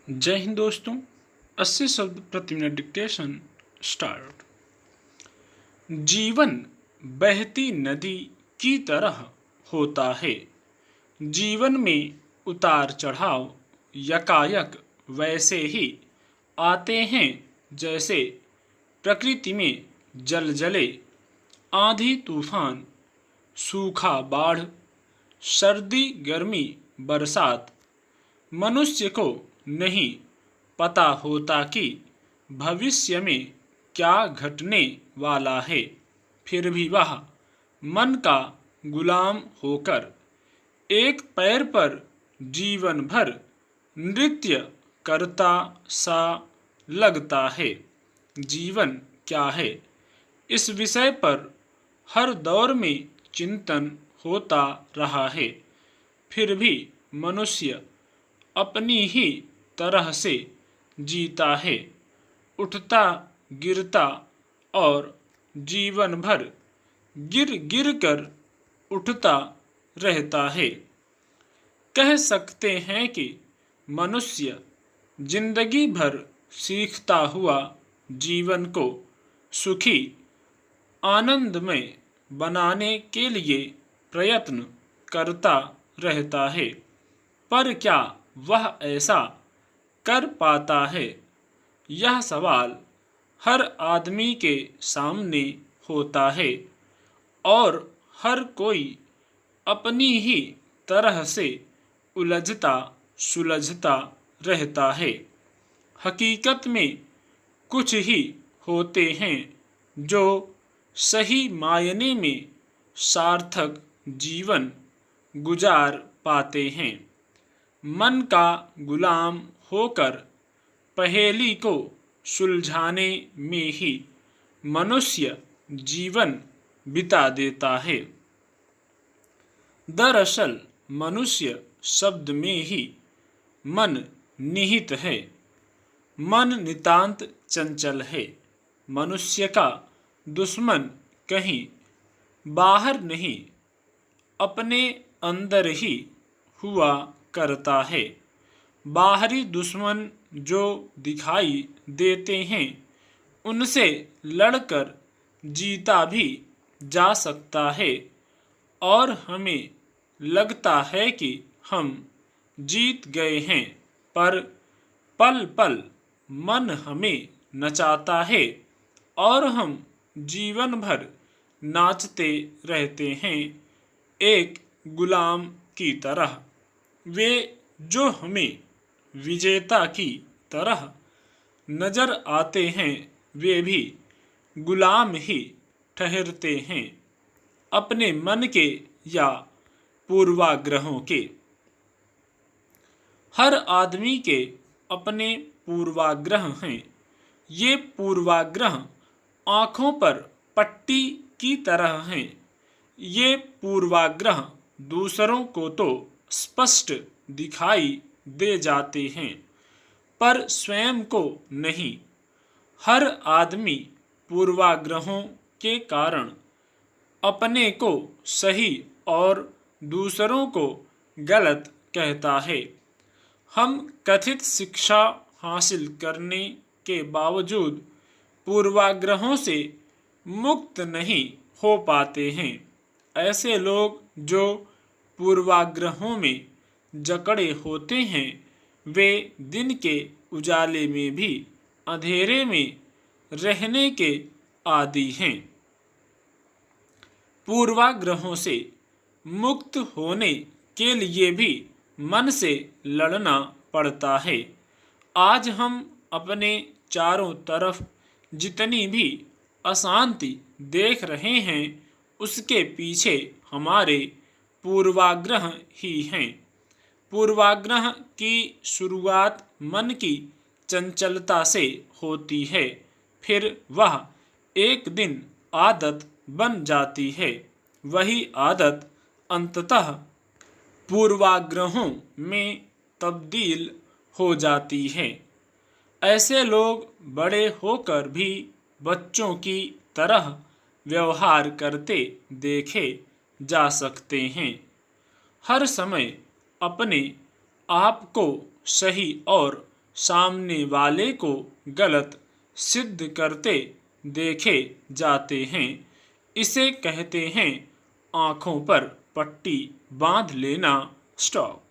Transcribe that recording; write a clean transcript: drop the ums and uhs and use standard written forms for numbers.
जय हिंद दोस्तों। 80 शब्द प्रति मिनट डिक्टेशन स्टार्ट। जीवन बहती नदी की तरह होता है। जीवन में उतार चढ़ाव यकायक वैसे ही आते हैं जैसे प्रकृति में जलजले, आंधी तूफान, सूखा, बाढ़, सर्दी गर्मी, बरसात। मनुष्य को नहीं पता होता कि भविष्य में क्या घटने वाला है, फिर भी वह मन का गुलाम होकर एक पैर पर जीवन भर नृत्य करता सा लगता है। जीवन क्या है, इस विषय पर हर दौर में चिंतन होता रहा है। फिर भी मनुष्य अपनी ही तरह से जीता है, उठता गिरता और जीवन भर गिर गिर कर उठता रहता है। कह सकते हैं कि मनुष्य जिंदगी भर सीखता हुआ जीवन को सुखी आनंदमय बनाने के लिए प्रयत्न करता रहता है। पर क्या वह ऐसा कर पाता है? यह सवाल हर आदमी के सामने होता है और हर कोई अपनी ही तरह से उलझता सुलझता रहता है। हकीकत में कुछ ही होते हैं जो सही मायने में सार्थक जीवन गुजार पाते हैं। मन का गुलाम होकर पहेली को सुलझाने में ही मनुष्य जीवन बिता देता है। दरअसल मनुष्य शब्द में ही मन निहित है। मन नितांत चंचल है। मनुष्य का दुश्मन कहीं बाहर नहीं, अपने अंदर ही हुआ करता है। बाहरी दुश्मन जो दिखाई देते हैं उनसे लड़कर जीता भी जा सकता है और हमें लगता है कि हम जीत गए हैं, पर पल पल मन हमें नचाता है और हम जीवन भर नाचते रहते हैं एक गुलाम की तरह। वे जो हमें विजेता की तरह नजर आते हैं वे भी गुलाम ही ठहरते हैं, अपने मन के या पूर्वाग्रहों के। हर आदमी के अपने पूर्वाग्रह हैं। ये पूर्वाग्रह आँखों पर पट्टी की तरह हैं। ये पूर्वाग्रह दूसरों को तो स्पष्ट दिखाई दे जाते हैं, पर स्वयं को नहीं। हर आदमी पूर्वाग्रहों के कारण अपने को सही और दूसरों को गलत कहता है। हम कथित शिक्षा हासिल करने के बावजूद पूर्वाग्रहों से मुक्त नहीं हो पाते हैं। ऐसे लोग जो पूर्वाग्रहों में जकड़े होते हैं वे दिन के उजाले में भी अंधेरे में रहने के आदी हैं। पूर्वाग्रहों से मुक्त होने के लिए भी मन से लड़ना पड़ता है। आज हम अपने चारों तरफ जितनी भी अशांति देख रहे हैं उसके पीछे हमारे पूर्वाग्रह ही हैं। पूर्वाग्रह की शुरुआत मन की चंचलता से होती है, फिर वह एक दिन आदत बन जाती है। वही आदत अंततः पूर्वाग्रहों में तब्दील हो जाती है। ऐसे लोग बड़े होकर भी बच्चों की तरह व्यवहार करते देखे जा सकते हैं। हर समय अपने आप को सही और सामने वाले को गलत सिद्ध करते देखे जाते हैं। इसे कहते हैं आंखों पर पट्टी बांध लेना, स्टॉप।